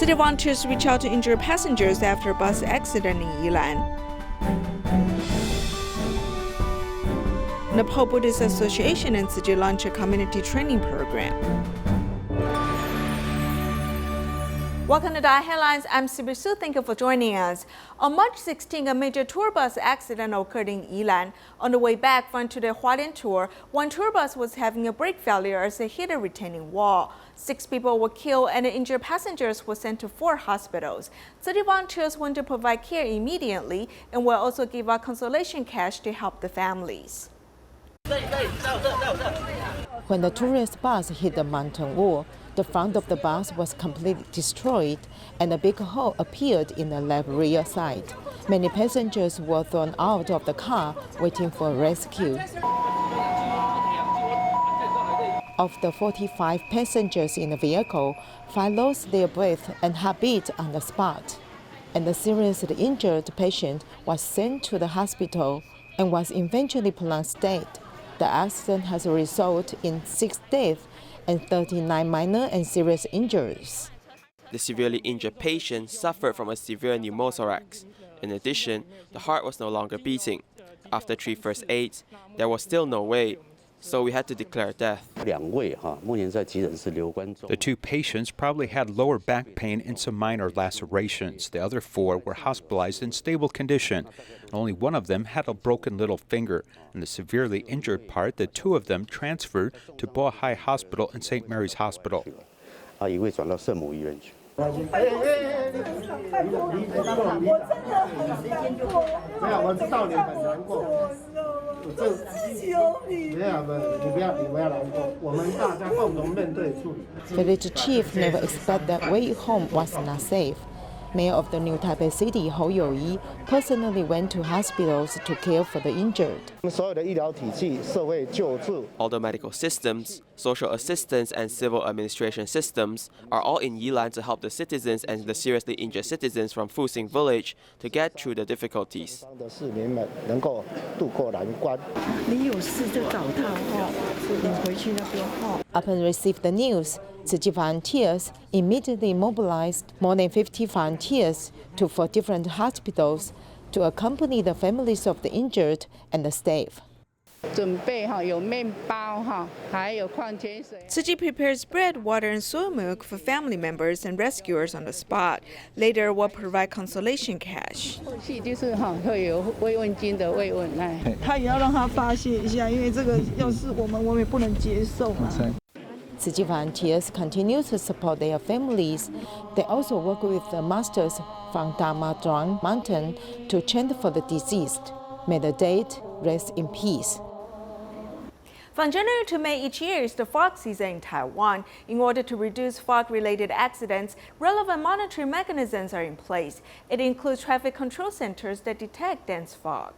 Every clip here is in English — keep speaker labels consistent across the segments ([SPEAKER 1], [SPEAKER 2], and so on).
[SPEAKER 1] City volunteers reach out to injured passengers after a bus accident in Yilan. Nepal Buddhist Association and Tzu Chi launch a community training program. Welcome to Dai Headlines. I'm Sibyl Su. Thank you for joining us. On March 16, a major tour bus accident occurred in Yilan. On the way back from the Hualien tour, one tour bus was having a brake failure as it hit a retaining wall. 6 people were killed and the injured passengers were sent to 4 hospitals. City volunteers want to provide care immediately and will also give out consolation cash to help the families.
[SPEAKER 2] When the tourist bus hit the mountain wall, the front of the bus was completely destroyed and a big hole appeared in the left rear side. Many passengers were thrown out of the car waiting for rescue. Of the 45 passengers in the vehicle, 5 lost their breath and heartbeat on the spot. And the seriously injured patient was sent to the hospital and was eventually pronounced dead. The accident has resulted in 6 deaths and 39 minor and serious injuries.
[SPEAKER 3] The severely injured patient suffered from a severe pneumothorax. In addition, the heart was no longer beating. After 3 first aids, there was still no way, so we had to declare death.
[SPEAKER 4] The
[SPEAKER 5] 2 patients probably had lower back pain and some minor lacerations. The other 4 were hospitalized in stable condition. Only one of them had a broken little finger. And the severely injured part, the 2 of them transferred to Bohai Hospital and St. Mary's Hospital.
[SPEAKER 2] Village chief never expected that way home was not safe. Mayor of the New Taipei City, Hou You-yi, personally went to hospitals to care for the injured.
[SPEAKER 3] All the medical systems, social assistance and civil administration systems are all in Yilan to help the citizens and the seriously injured citizens from Fusing village to get through the difficulties.
[SPEAKER 2] Upon receiving the news, Tzu Chi volunteers immediately mobilized more than 50 volunteers to 4 different hospitals to accompany the families of the injured and the staff.
[SPEAKER 1] Tzu Chi prepares bread, water, and soy milk for family members and rescuers on the spot. Later, will provide consolation cash.
[SPEAKER 2] Tzu Chi volunteers continue to support their families. They also work with the masters from Dharma Zhuang Mountain to chant for the deceased. May the dead rest in peace.
[SPEAKER 1] From January to May each year is the fog season in Taiwan. In order to reduce fog-related accidents, relevant monitoring mechanisms are in place. It includes traffic control centers that detect dense fog.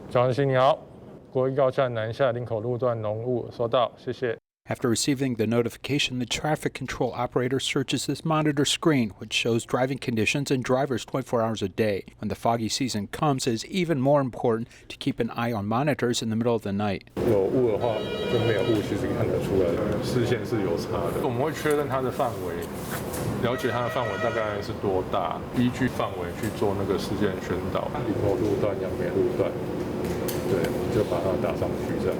[SPEAKER 6] 早安，你好。国一高站南下林口路段浓雾收到，谢谢。
[SPEAKER 5] After receiving the notification, the traffic control operator searches this monitor screen, which shows driving conditions and drivers 24 hours a day. When the foggy season comes, it is even more important to keep an eye on monitors in the middle of the night.
[SPEAKER 6] 有雾的话，跟没有雾其实看得出来，视线是有差的。我们会确认它的范围，了解它的范围大概是多大，依据范围去做那个事件宣导。林口路段、杨梅路段，对，就把它打上去这样。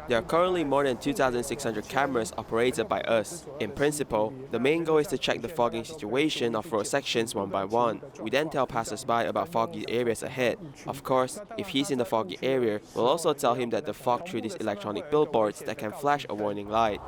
[SPEAKER 3] There are currently more than 2,600 cameras operated by us. In principle, the main goal is to check the fogging situation of road sections one by one. We then tell passers-by about foggy areas ahead. Of course, if he's in the foggy area, we'll also tell him that the fog through these electronic billboards that can flash a warning light.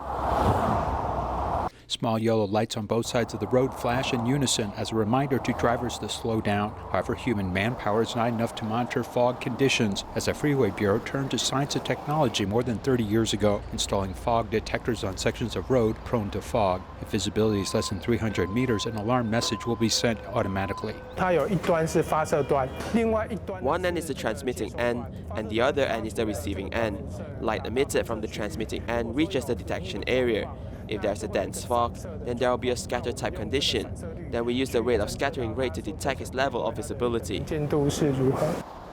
[SPEAKER 5] Small yellow lights on both sides of the road flash in unison as a reminder to drivers to slow down. However, human manpower is not enough to monitor fog conditions, as the Freeway Bureau turned to science and technology more than 30 years ago, installing fog detectors on sections of road prone to fog. If visibility is less than 300 meters, an alarm message will be sent automatically.
[SPEAKER 3] One end is the transmitting end, and the other end is the receiving end. Light emitted from the transmitting end reaches the detection area. If there's a dense fog, then there will be a scatter type condition. Then we use the rate of scattering rate to detect its level of visibility.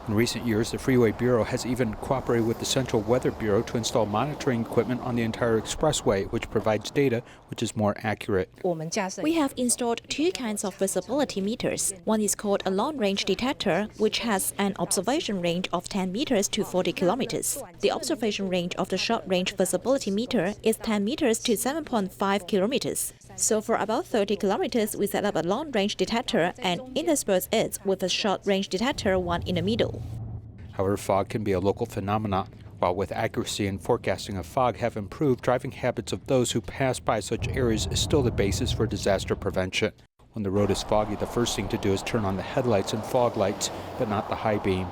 [SPEAKER 5] In recent years, the Freeway Bureau has even cooperated with the Central Weather Bureau to install monitoring equipment on the entire expressway, which provides data which is more accurate.
[SPEAKER 4] We have installed two kinds of visibility meters. One is called a long-range detector, which has an observation range of 10 meters to 40 kilometers. The observation range of the short-range visibility meter is 10 meters to 7.5 kilometers. So for about 30 kilometers, we set up a long-range detector and intersperse it with a short-range detector, one in the middle.
[SPEAKER 5] However, fog can be a local phenomenon. While with accuracy and forecasting of fog have improved, driving habits of those who pass by such areas is still the basis for disaster prevention. When the road is foggy, the first thing to do is turn on the headlights and fog lights, but not the high beam.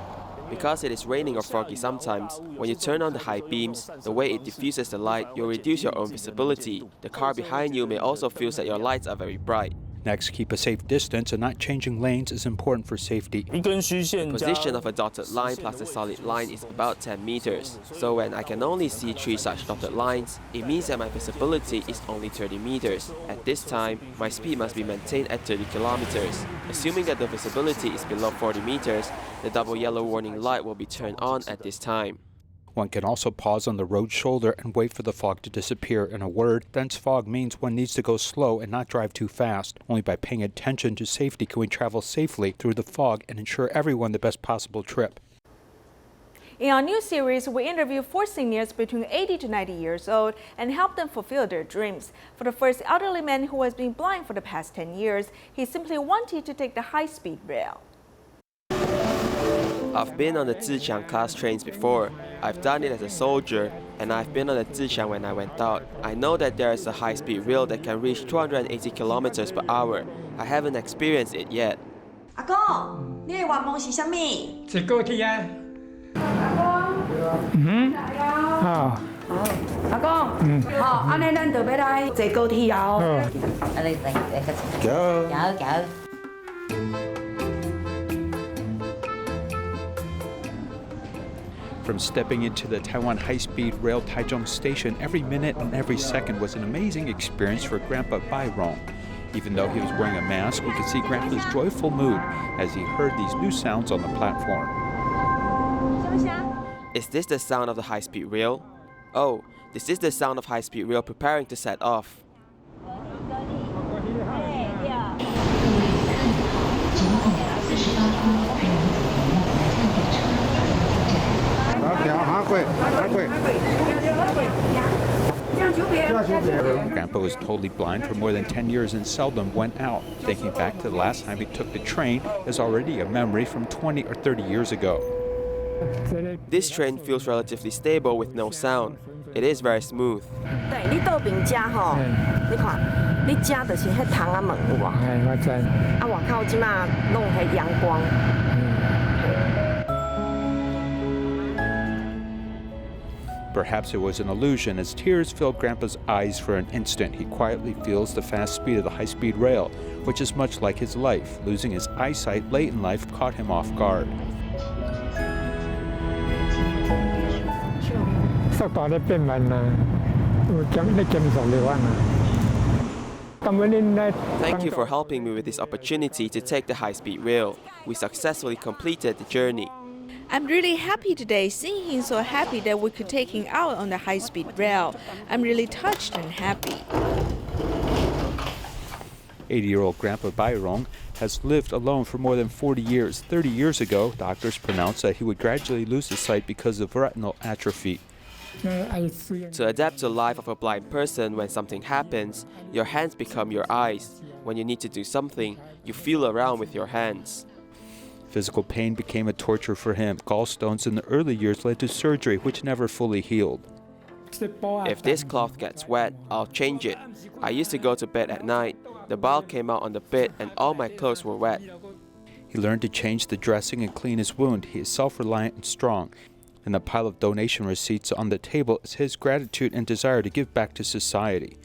[SPEAKER 3] Because it is raining or foggy sometimes, when you turn on the high beams, the way it diffuses the light, you'll reduce your own visibility. The car behind you may also feel that your lights are very bright.
[SPEAKER 5] Next, keep a safe distance, and not changing lanes is important for safety.
[SPEAKER 3] The position of a dotted line plus a solid line is about 10 meters. So when I can only see 3 such dotted lines, it means that my visibility is only 30 meters. At this time, my speed must be maintained at 30 kilometers. Assuming that the visibility is below 40 meters, the double yellow warning light will be turned on at this time.
[SPEAKER 5] One can also pause on the road shoulder and wait for the fog to disappear. In a word, dense fog means one needs to go slow and not drive too fast. Only by paying attention to safety can we travel safely through the fog and ensure everyone the best possible trip.
[SPEAKER 1] In our new series, we interview 4 seniors between 80 to 90 years old and help them fulfill their dreams. For the first elderly man who has been blind for the past 10 years, he simply wanted to take the high-speed rail.
[SPEAKER 3] I've been on the Tzu Chi class trains before. I've done it as a soldier, and I've been on the Tzu Chi when I went out. I know that there is a high-speed rail that can reach 280 kilometers per hour. I haven't experienced it yet.
[SPEAKER 7] 阿公，你的愿望是什么？
[SPEAKER 8] 坐高铁啊！好。
[SPEAKER 7] 阿公，好，安尼咱就要来坐高铁哦。安尼走。
[SPEAKER 5] From stepping into the Taiwan high-speed rail Taichung station, every minute and every second was an amazing experience for Grandpa Bairong. Even though he was wearing a mask, we could see Grandpa's joyful mood as he heard these new sounds on the platform.
[SPEAKER 3] Is this the sound of the high-speed rail? Oh, this is the sound of high-speed rail preparing to set off.
[SPEAKER 5] Grandpa was totally blind for more than 10 years and seldom went out. Thinking back to the last time he took the train is already a memory from 20 or 30 years ago.
[SPEAKER 3] This train feels relatively stable with no sound. It is very smooth.
[SPEAKER 5] Perhaps it was an illusion as tears filled Grandpa's eyes for an instant. He quietly feels the fast speed of the high-speed rail, which is much like his life. Losing his eyesight late in life caught him off guard.
[SPEAKER 3] Thank you for helping me with this opportunity to take the high-speed rail. We successfully completed the journey.
[SPEAKER 1] I'm really happy today, seeing him so happy that we could take him out on the high-speed rail. I'm really touched and happy.
[SPEAKER 5] 80-year-old Grandpa Bairong has lived alone for more than 40 years. 30 years ago, doctors pronounced that he would gradually lose his sight because of retinal atrophy.
[SPEAKER 3] To adapt to the life of a blind person, when something happens, your hands become your eyes. When you need to do something, you feel around with your hands.
[SPEAKER 5] Physical pain became a torture for him. Gallstones in the early years led to surgery, which never fully healed.
[SPEAKER 3] If this cloth gets wet, I'll change it. I used to go to bed at night. The bile came out on the bed and all my clothes were wet.
[SPEAKER 5] He learned to change the dressing and clean his wound. He is self-reliant and strong. And the pile of donation receipts on the table is his gratitude and desire to give back to society.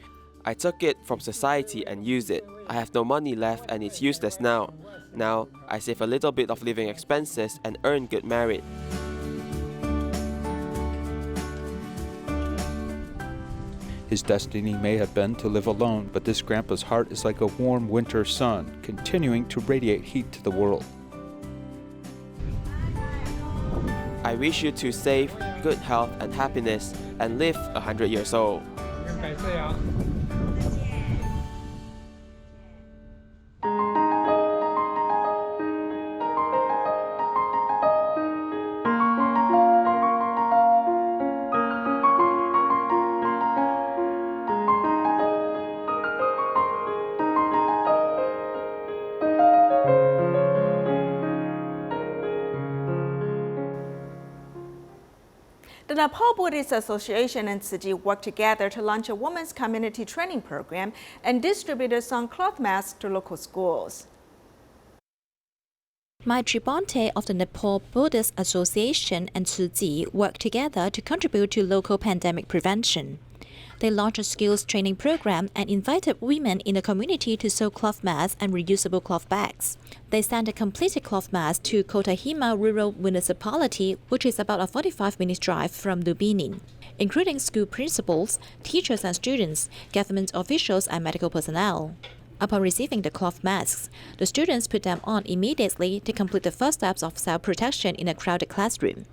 [SPEAKER 3] I took it from society and used it. I have no money left and it's useless now. Now, I save a little bit of living expenses and earn good merit.
[SPEAKER 5] His destiny may have been to live alone, but this grandpa's heart is like a warm winter sun, continuing to radiate heat to the world.
[SPEAKER 3] I wish you to safe, good health and happiness and live 100 years old.
[SPEAKER 8] 感谢啊。
[SPEAKER 1] The Nepal Buddhist Association and Tzu Chi worked together to launch a women's community training program and distributed some cloth masks to local schools.
[SPEAKER 4] Maitri Bhante of the Nepal Buddhist Association and Tzu Chi worked together to contribute to local pandemic prevention. They launched a skills training program and invited women in the community to sew cloth masks and reusable cloth bags. They sent a completed cloth mask to Kotahima Rural Municipality, which is about a 45-minute drive from Lumbini, including school principals, teachers and students, government officials and medical personnel. Upon receiving the cloth masks, the students put them on immediately to complete the first steps of self-protection in a crowded classroom.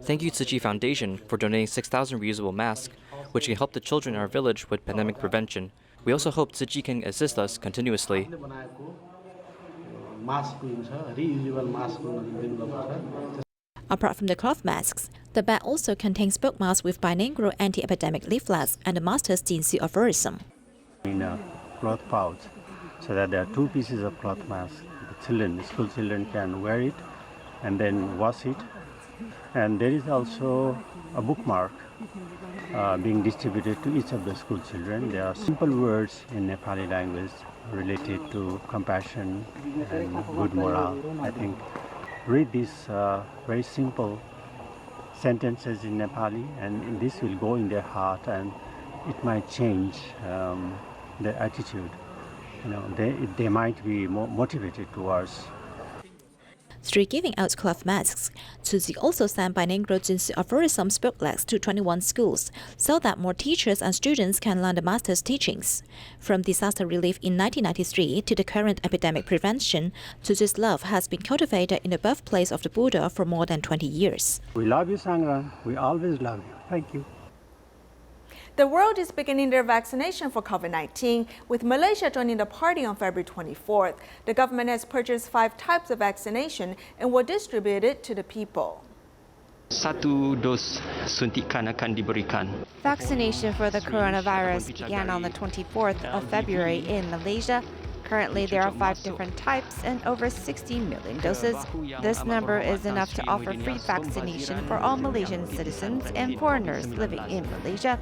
[SPEAKER 9] Thank you Tzu Chi Foundation for donating 6,000 reusable masks, which can help the children in our village with pandemic prevention. We also hope Tzu Chi can assist us continuously.
[SPEAKER 4] Apart from the cloth masks, the bag also contains book masks with bilingual anti-epidemic leaflets and the master's Tzu Chi aphorism.
[SPEAKER 10] In a cloth pouch, so that there are two pieces of cloth mask. The school children can wear it and then wash it. And there is also a bookmark being distributed to each of the school children. There are simple words in Nepali language related to compassion and good morale. I think read these very simple sentences in Nepali, and this will go in their heart, and it might change their attitude. They might be more motivated towards.
[SPEAKER 4] Through giving out cloth masks, Tzu Chi also sent bilingual Tzu Chi aphorisms booklets to 21 schools so that more teachers and students can learn the master's teachings. From disaster relief in 1993 to the current epidemic prevention, Tzu Chi's love has been cultivated in the birthplace of the Buddha for more than 20 years.
[SPEAKER 10] We love you, Sangha. We always love you. Thank you.
[SPEAKER 1] The world is beginning their vaccination for COVID-19, with Malaysia joining the party on February 24th. The government has purchased 5 types of vaccination and will distribute it to the people.
[SPEAKER 11] Satu dos suntikan akan diberikan.
[SPEAKER 12] Vaccination for the coronavirus began on the 24th of February in Malaysia. Currently, there are 5 different types and over 60 million doses. This number is enough to offer free vaccination for all Malaysian citizens and foreigners living in Malaysia.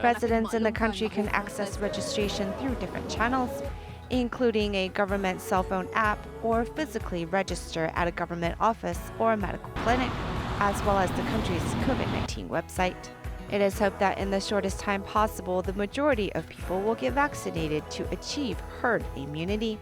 [SPEAKER 12] Residents in the country can access registration through different channels, including a government cell phone app or physically register at a government office or a medical clinic, as well as the country's COVID-19 website. It is hoped that in the shortest time possible, the majority of people will get vaccinated to achieve herd immunity.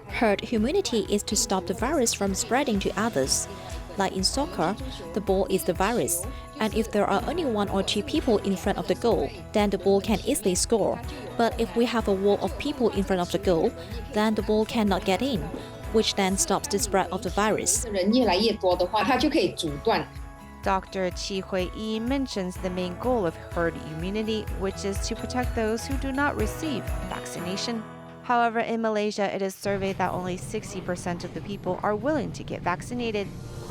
[SPEAKER 4] Herd immunity is to stop the virus from spreading to others. Like in soccer, the ball is the virus, and if there are only 1 or 2 people in front of the goal, then the ball can easily score. But if we have a wall of people in front of the goal, then the ball cannot get in, which then stops the spread of the virus.
[SPEAKER 12] Dr. Chi Hui-yi mentions the main goal of herd immunity, which is to protect those who do not receive vaccination. However, in Malaysia, it is surveyed that only 60% of the people are willing to get vaccinated,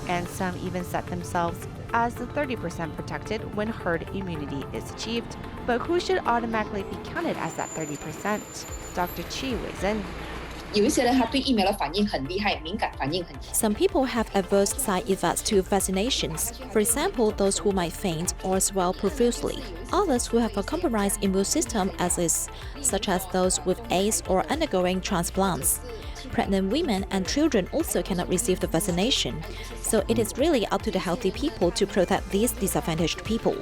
[SPEAKER 12] and some even set themselves as the 30% protected when herd immunity is achieved. But who should automatically be counted as that 30%? Dr. Chi weighs in.
[SPEAKER 4] Some people have adverse side effects to vaccinations. For example, those who might faint or swell profusely. Others who have a compromised immune system, such as those with AIDS or undergoing transplants. Pregnant women and children also cannot receive the vaccination, so it is really up to the healthy people to protect these disadvantaged people.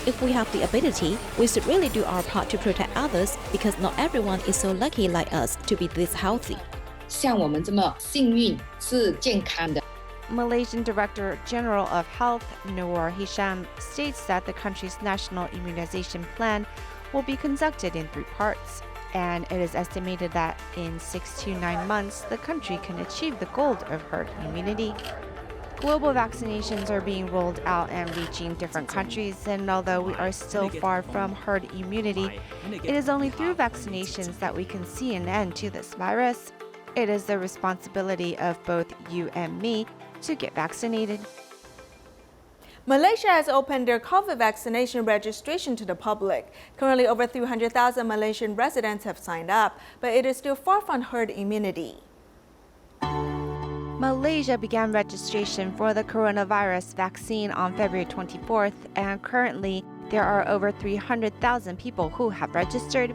[SPEAKER 4] If we have the ability, we should really do our part to protect others, because not everyone is so lucky like us to be this healthy.
[SPEAKER 12] Malaysian Director General of Health, Noor Hisham, states that the country's national immunization plan will be conducted in 3 parts. and it is estimated that in 6 to 9 months, the country can achieve the goal of herd immunity. Global vaccinations are being rolled out and reaching different countries, and although we are still far from herd immunity, it is only through vaccinations that we can see an end to this virus. It is the responsibility of both you and me to get vaccinated.
[SPEAKER 1] Malaysia has opened their COVID vaccination registration to the public. Currently, over 300,000 Malaysian residents have signed up, but it is still far from herd immunity.
[SPEAKER 12] Malaysia began registration for the coronavirus vaccine on February 24th, and currently there are over 300,000 people who have registered,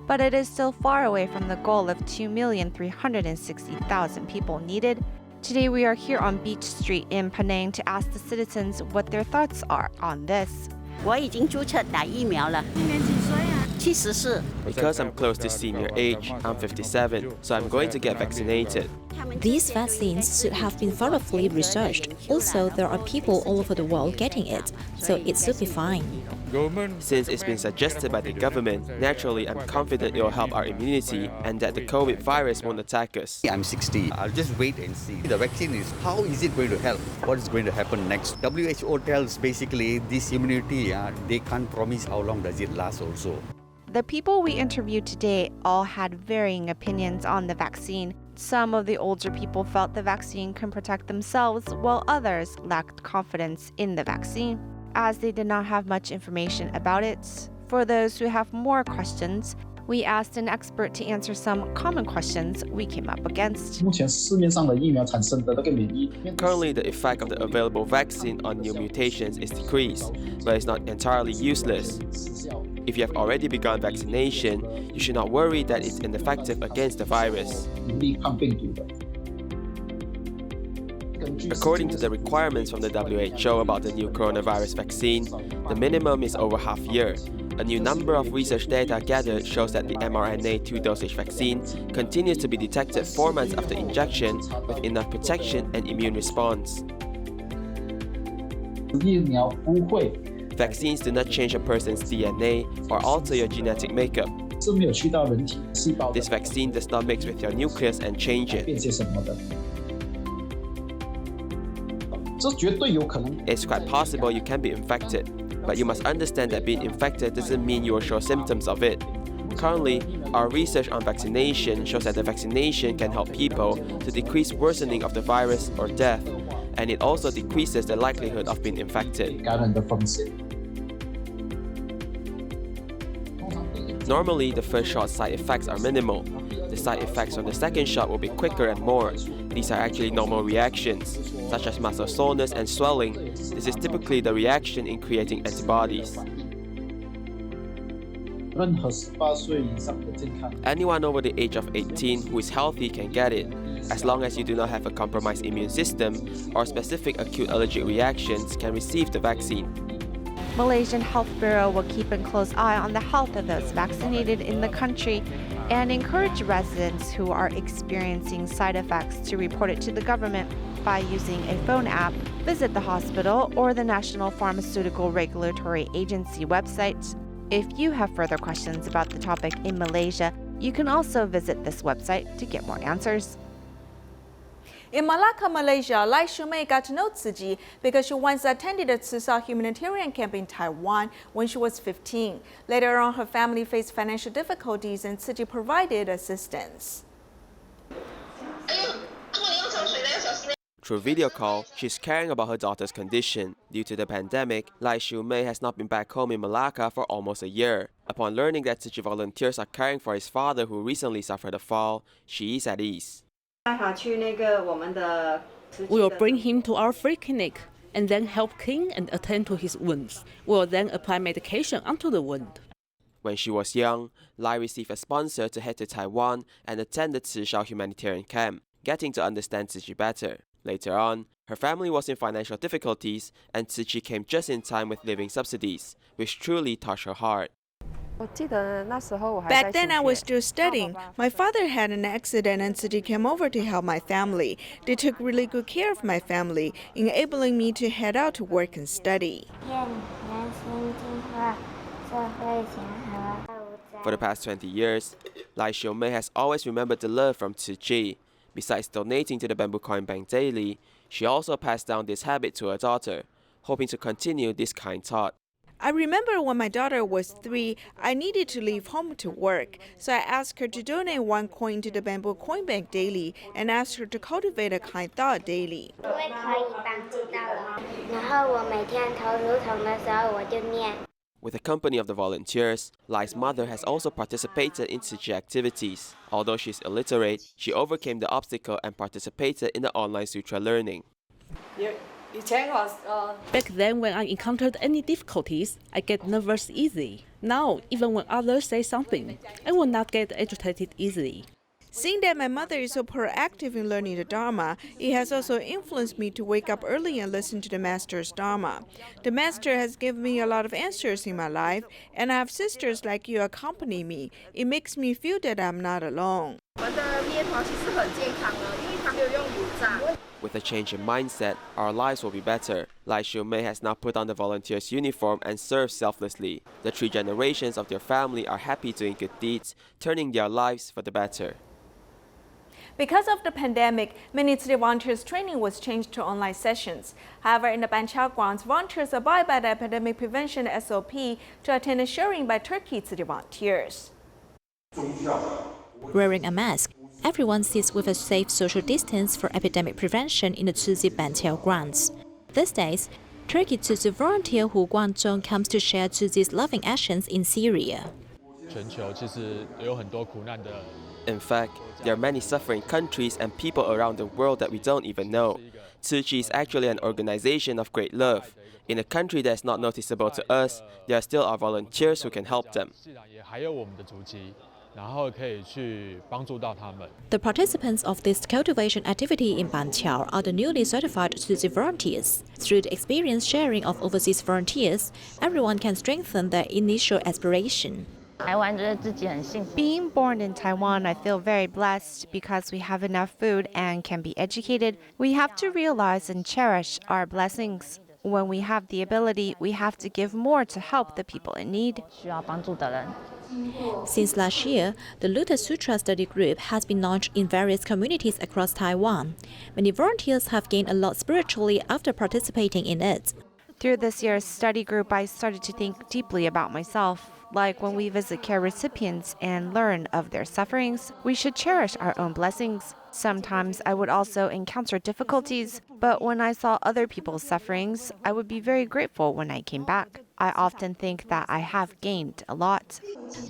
[SPEAKER 12] but it is still far away from the goal of 2,360,000 people needed. Today we are here on Beach Street in Penang to ask the citizens what their thoughts are on this.
[SPEAKER 13] 我已经注册打疫苗了。今年几岁啊？74。
[SPEAKER 3] Because I'm close to senior age, I'm 57, so I'm going to get vaccinated.
[SPEAKER 4] These vaccines should have been thoroughly researched. Also, there are people all over the world getting it, so it should be fine.
[SPEAKER 3] Since it's been suggested by the government, naturally I'm confident it will help our immunity and that the COVID virus won't attack us.
[SPEAKER 14] I'm 60. I'll just wait and see. The vaccine is, how is it going to help? What is going to happen next? WHO tells basically this immunity, they can't promise how long does it last also.
[SPEAKER 12] The people we interviewed today all had varying opinions on the vaccine. Some of the older people felt the vaccine can protect themselves, while others lacked confidence in the vaccine, as they did not have much information about it. For those who have more questions, we asked an expert to answer some common questions we came up against.
[SPEAKER 3] Currently, the effect of the available vaccine on new mutations is decreased, but it's not entirely useless. If you have already begun vaccination, you should not worry that it's ineffective against the virus. According to the requirements from the WHO about the new coronavirus vaccine, the minimum is over half year. A new number of research data gathered shows that the mRNA 2-dosage vaccine continues to be detected 4 months after injection with enough protection and immune response. Vaccines do not change a person's DNA or alter your genetic makeup. This vaccine does not mix with your nucleus and change it. It's quite possible you can be infected, but you must understand that being infected doesn't mean you will show symptoms of it. Currently, our research on vaccination shows that the vaccination can help people to decrease worsening of the virus or death, and it also decreases the likelihood of being infected. Normally, the first shot's side effects are minimal. The side effects from the second shot will be quicker and more. These are actually normal reactions, such as muscle soreness and swelling. This is typically the reaction in creating antibodies. Anyone over the age of 18 who is healthy can get it, as long as you do not have a compromised immune system or specific acute allergic reactions can receive the vaccine.
[SPEAKER 12] Malaysian Health Bureau will keep a close eye on the health of those vaccinated in the country and encourage residents who are experiencing side effects to report it to the government by using a phone app, visit the hospital or the National Pharmaceutical Regulatory Agency website. If you have further questions about the topic in Malaysia, you can also visit this website to get more answers.
[SPEAKER 1] In Malacca, Malaysia, Lai Shumei got to know Tzu Chi because she once attended a Tzu Chi humanitarian camp in Taiwan when she was 15. Later on, her family faced financial difficulties and Tzu Chi provided assistance.
[SPEAKER 3] Through video call, she's caring about her daughter's condition. Due to the pandemic, Lai Shumei has not been back home in Malacca for almost a year. Upon learning that Tzu Chi volunteers are caring for his father who recently suffered a fall, she is at ease.
[SPEAKER 15] We will bring him to our free clinic and then help clean and attend to his wounds. We will then apply medication onto the wound.
[SPEAKER 3] When she was young, Lai received a sponsor to head to Taiwan and attend the Tzu Chi humanitarian camp, getting to understand Tzu Chi better. Later on, her family was in financial difficulties and Tzu Chi came just in time with living subsidies, which truly touched her heart.
[SPEAKER 1] Back then, I was still studying. My father had an accident and Tzu Chi came over to help my family. They took really good care of my family, enabling me to head out to work and study.
[SPEAKER 3] For the past 20 years, Lai Xiumei has always remembered the love from Tzu Chi. Besides donating to the Bamboo Coin Bank daily, she also passed down this habit to her daughter, hoping to continue this kind thought.
[SPEAKER 1] I remember when my daughter was 3, I needed to leave home to work, so I asked her to donate 1 coin to the Bamboo Coin Bank daily and asked her to cultivate a kind thought daily.
[SPEAKER 3] With the company of the volunteers, Lai's mother has also participated in Tzu Chi activities. Although she's illiterate, she overcame the obstacle and participated in the online sutra learning.
[SPEAKER 15] Back then, when I encountered any difficulties, I get nervous easy. Now, even when others say something, I will not get agitated easily.
[SPEAKER 1] Seeing that my mother is so proactive in learning the Dharma, it has also influenced me to wake up early and listen to the Master's Dharma. The Master has given me a lot of answers in my life, and I have sisters like you accompany me. It makes me feel that I'm not alone.
[SPEAKER 3] With a change in mindset, our lives will be better. Lai Xiumei has now put on the volunteer's uniform and serves selflessly. The 3 generations of their family are happy doing good deeds, turning their lives for the better.
[SPEAKER 1] Because of the pandemic, many Tzu Chi volunteers' training was changed to online sessions. However, in the Banqiao grounds, volunteers abide by the epidemic prevention SOP to attend a sharing by Turkey Tzu Chi volunteers.
[SPEAKER 4] Wearing a mask, everyone sits with a safe social distance for epidemic prevention in the Tzu Chi Banqiao grounds. These days, Turkey Tzu Chi volunteer Hu Guangzhong comes to share Tzu Chi's loving actions in Syria.
[SPEAKER 3] In fact, there are many suffering countries and people around the world that we don't even know. Tzu Chi is actually an organization of great love. In a country that is not noticeable to us, there are still our volunteers who can help them.
[SPEAKER 4] The participants of this cultivation activity in Banqiao are the newly certified Tzu Chi volunteers. Through the experience sharing of overseas volunteers, everyone can strengthen their initial aspiration.
[SPEAKER 12] Being born in Taiwan, I feel very blessed because we have enough food and can be educated. We have to realize and cherish our blessings. When we have the ability, we have to give more to help the people in need.
[SPEAKER 4] Since last year, the Lotus Sutra study group has been launched in various communities across Taiwan. Many volunteers have gained a lot spiritually after participating in it.
[SPEAKER 12] Through this year's study group, I started to think deeply about myself. Like when we visit care recipients and learn of their sufferings, we should cherish our own blessings. Sometimes I would also encounter difficulties, but when I saw other people's sufferings, I would be very grateful when I came back. I often think that I have gained a lot.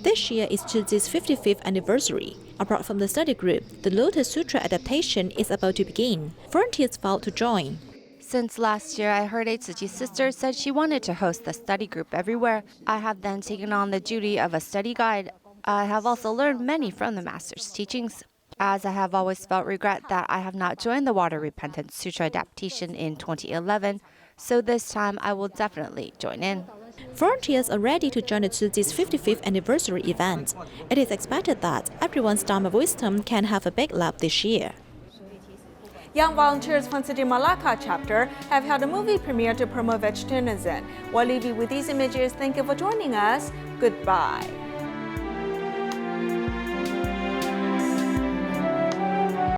[SPEAKER 4] This year is Tzu Chi's 55th anniversary. Apart from the study group, the Lotus Sutra adaptation is about to begin. Volunteers vowed to join.
[SPEAKER 12] Since last year, I heard a Tzu Chi sister said she wanted to host the study group everywhere. I have then taken on the duty of a study guide. I have also learned many from the Master's teachings. As I have always felt regret that I have not joined the Water Repentance Sutra adaptation in 2011, so this time I will definitely join in.
[SPEAKER 4] Volunteers are ready to join the Tzu Chi's 55th anniversary event. It is expected that everyone's Dharma wisdom can have a big lap this year.
[SPEAKER 1] Young volunteers from Tzu Chi Malacca chapter have held a movie premiere to promote vegetarianism. We'll leave you with these images. Thank you for joining us. Goodbye.